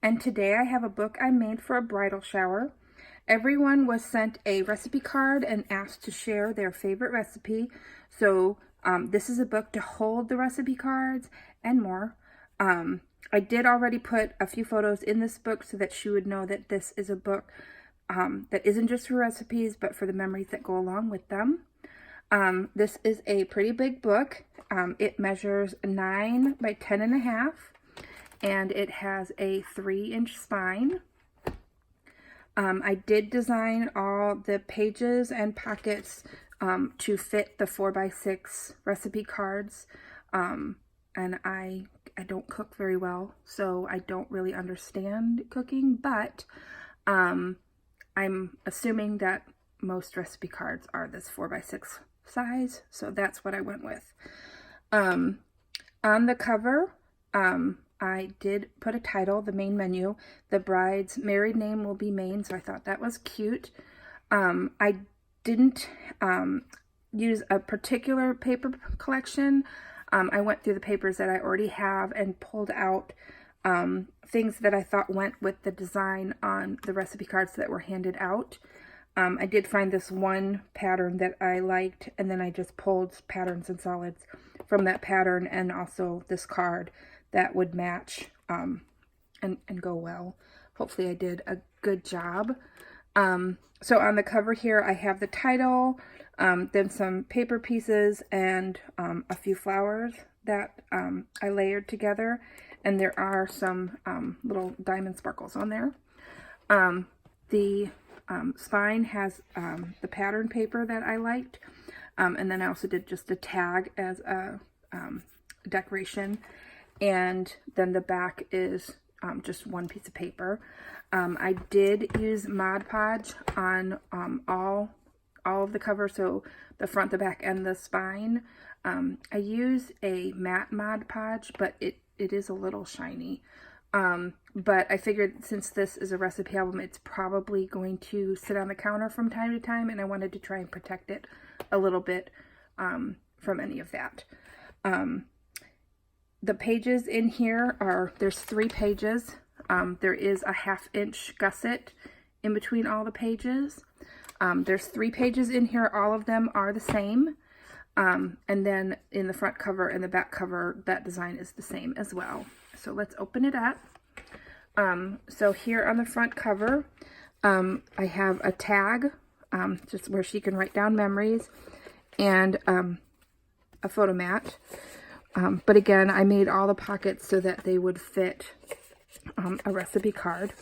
and today I have a book I made for a bridal shower. Everyone was sent a recipe card and asked to share their favorite recipe. So this is a book to hold the recipe cards and more. I did already put a few photos in this book so that she would know that this is a book that isn't just for recipes, but for the memories that go along with them. This is a pretty big book. It measures 9 by 10.5, and it has a 3-inch spine. I did design all the pages and pockets to fit the 4x6 recipe cards. And I don't cook very well, so I don't really understand cooking, but I'm assuming that most recipe cards are this 4x6 size, so that's what I went with. On the cover, I did put a title, the main menu. The bride's married name will be Maine, so I thought that was cute. I didn't use a particular paper collection. I went through the papers that I already have and pulled out things that I thought went with the design on the recipe cards that were handed out. I did find this one pattern that I liked, and then I just pulled patterns and solids from that pattern and also this card that would match and go well. Hopefully I did a good job. So on the cover here I have the title, then some paper pieces and a few flowers that I layered together, and there are some little diamond sparkles on there. The spine has the pattern paper that I liked, and then I also did just a tag as a decoration, and then the back is just one piece of paper. I did use Mod Podge on all of the cover, so the front, the back, and the spine. I use a matte Mod Podge, but it is a little shiny. But I figured since this is a recipe album, it's probably going to sit on the counter from time to time, and I wanted to try and protect it a little bit from any of that. The pages in here there's 3 pages. There is a 1/2-inch gusset in between all the pages. There's 3 pages in here. All of them are the same. And then in the front cover and the back cover, that design is the same as well. So let's open it up. So here on the front cover, I have a tag, just where she can write down memories, and a photo mat. But again, I made all the pockets so that they would fit a recipe card.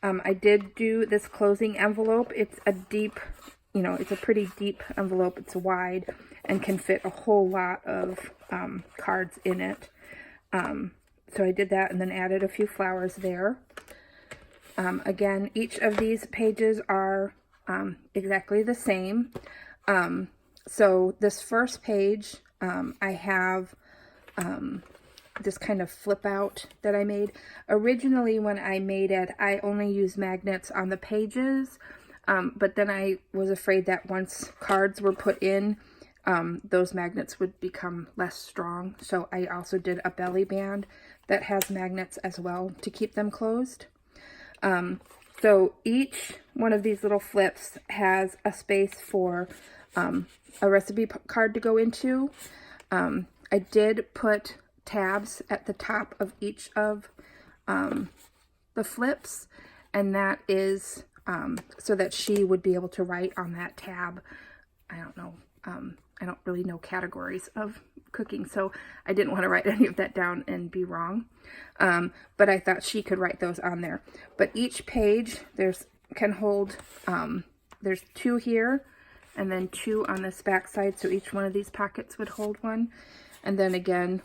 I did do this closing envelope. It's a deep, it's a pretty deep envelope. It's wide and can fit a whole lot of cards in it. So I did that and then added a few flowers there. Again, each of these pages are exactly the same. So this first page, I have this kind of flip out that I made. Originally, when I made it, I only used magnets on the pages, but then I was afraid that once cards were put in, those magnets would become less strong. So I also did a belly band that has magnets as well to keep them closed. So each one of these little flips has a space for a recipe card to go into. I did put tabs at the top of each of the flips, and that is so that she would be able to write on that tab. I don't know. I don't really know categories of cooking, so I didn't want to write any of that down and be wrong. But I thought she could write those on there. But each page can hold, there's 2 here, and then 2 on this back side, so each one of these pockets would hold one. And then again,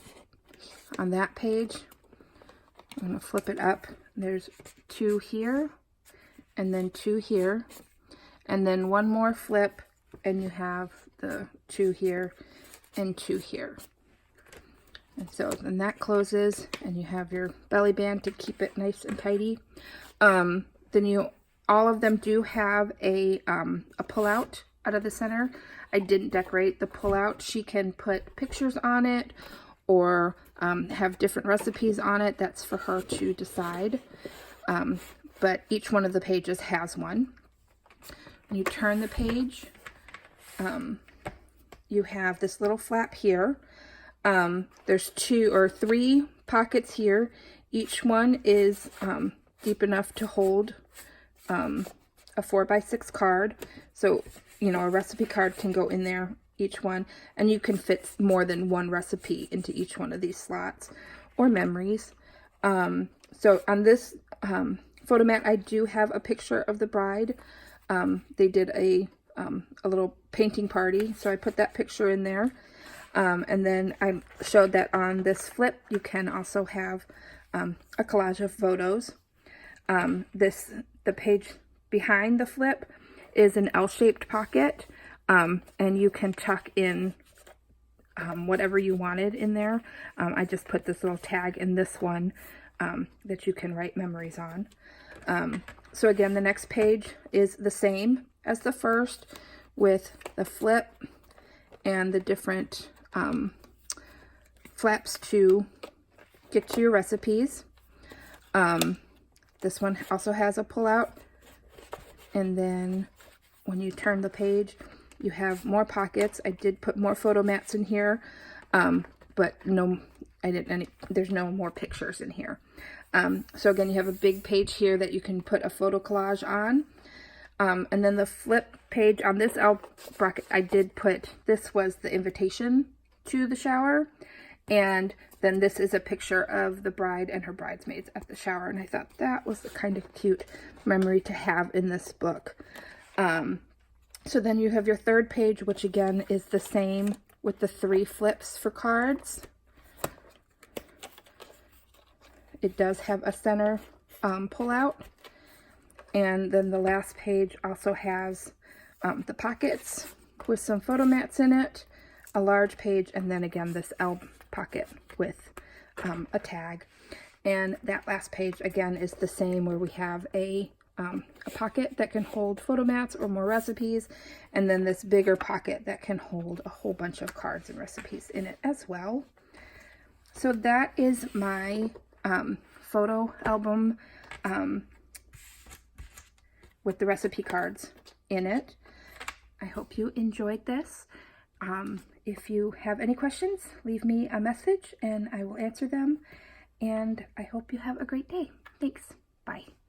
on that page, I'm going to flip it up. There's 2 here, and then 2 here, and then one more flip, and you have the 2 here and 2 here. And so then that closes, and you have your belly band to keep it nice and tidy. Then all of them do have a pull-out out of the center. I didn't decorate the pull-out. She can put pictures on it, or have different recipes on it. That's for her to decide. But each one of the pages has one. When you turn the page, you have this little flap here. There's 2 or 3 pockets here. Each one is deep enough to hold a 4x6 card. So, you know, a recipe card can go in there, each one, and you can fit more than one recipe into each one of these slots, or memories. So on this photo mat, I do have a picture of the bride. They did a little painting party, so I put that picture in there. And then I showed that on this flip, you can also have a collage of photos. The page behind the flip is an L-shaped pocket, and you can tuck in whatever you wanted in there. I just put this little tag in this one that you can write memories on. So again, the next page is the same as the first, with the flip and the different flaps to get to your recipes. This one also has a pull-out, and then when you turn the page, you have more pockets. I did put more photo mats in here, but no, there's no more pictures in here. So again, you have a big page here that you can put a photo collage on. And then the flip page on this bracket, I did put, this was the invitation to the shower. And then this is a picture of the bride and her bridesmaids at the shower. And I thought that was the kind of cute memory to have in this book. So then you have your third page, which again is the same with the 3 flips for cards. It does have a center pull-out. And then the last page also has the pockets with some photo mats in it, a large page, and then again this L pocket with a tag. And that last page again is the same, where we have a pocket that can hold photo mats or more recipes, and then this bigger pocket that can hold a whole bunch of cards and recipes in it as well. So that is my photo album with the recipe cards in it. I hope you enjoyed this. If you have any questions, leave me a message and I will answer them. And I hope you have a great day. Thanks. Bye.